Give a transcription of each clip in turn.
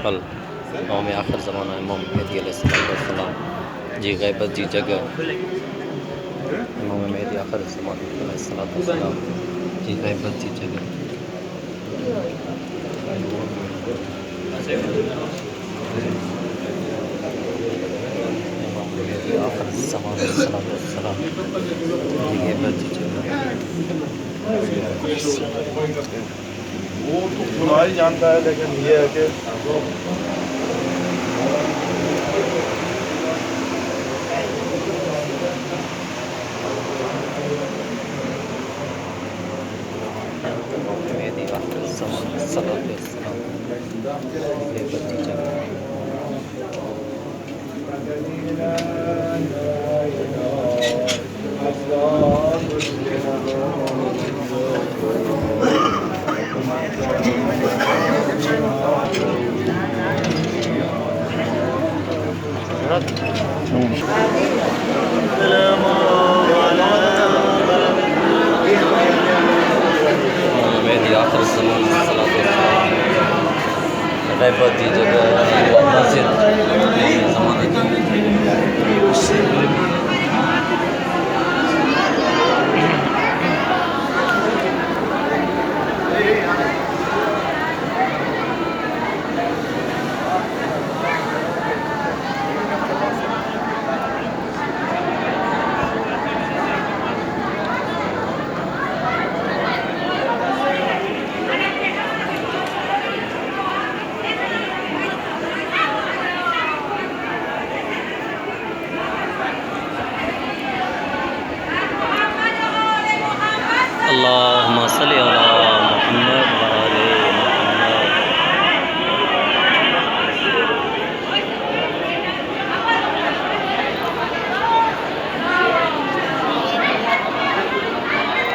कल इमाम आखिर ज़माना इमाम मेहदी अलैहिस्सलाम जी गैबत जी जगह इमाम मेहदी आखिर ज़माना अलैहिस्सलाम जी गैबत जी जगह इमाम मेहदी आखिर ज़माना अलैहिस्सलाम जी गैबत जी जगह वो तो खुदा ही जानता है, लेकिन ये है कि इमाम मेहदी आखिर ज़माना अलैहिस्सलाम जी गैबत जी जगह मेहदी आखिर ज़माना गैबत जी जगह मस्जिद ज़माना अल्लाहुम्मा सल्ली अला मुहम्मद व आले मुहम्मद।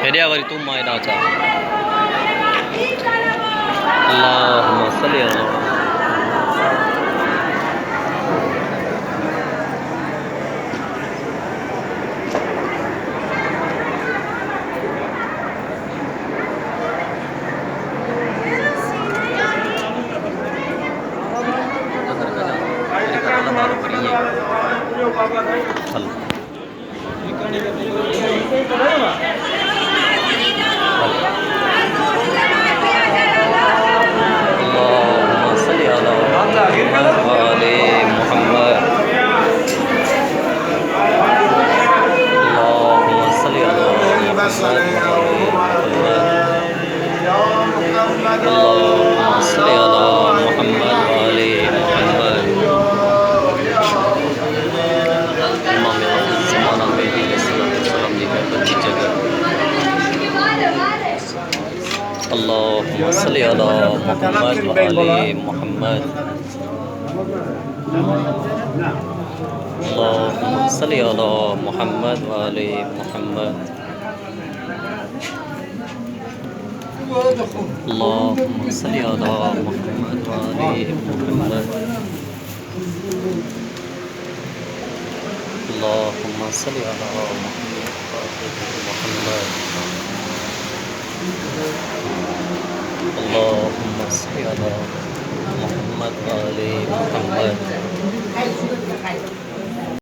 हेडिया वरी तुम मायदा चा अल्लाहुम्मा सल्ली अला अल्लाहुम्मा सल्ली अला मुहम्मद व आले मुहम्मद। अल्लाहुम्मा सल्ली अला मुहम्मद व आले मुहम्मद। अल्लाहुम्मा सल्ली अला मुहम्मद व आले मुहम्मद। इमाम आखिर ज़माना मेहदी अलैहिस्सलाम जी गैबत जी जगह अल्लाहुम्मा सल्ली अला मुहम्मद व आले मुहम्मद। अल्लाहुम्मा सल्ली अला मुहम्मद व आले मुहम्मद। अल्लाहुम्मा सल्ली अला मुहम्मद व आले मुहम्मद। अल्लाहुम्मा सल्ली अला मुहम्मद व आले मुहम्मद। अल्लाहुम्मा सल्ली अला मुहम्मद व आले मुहम्मद।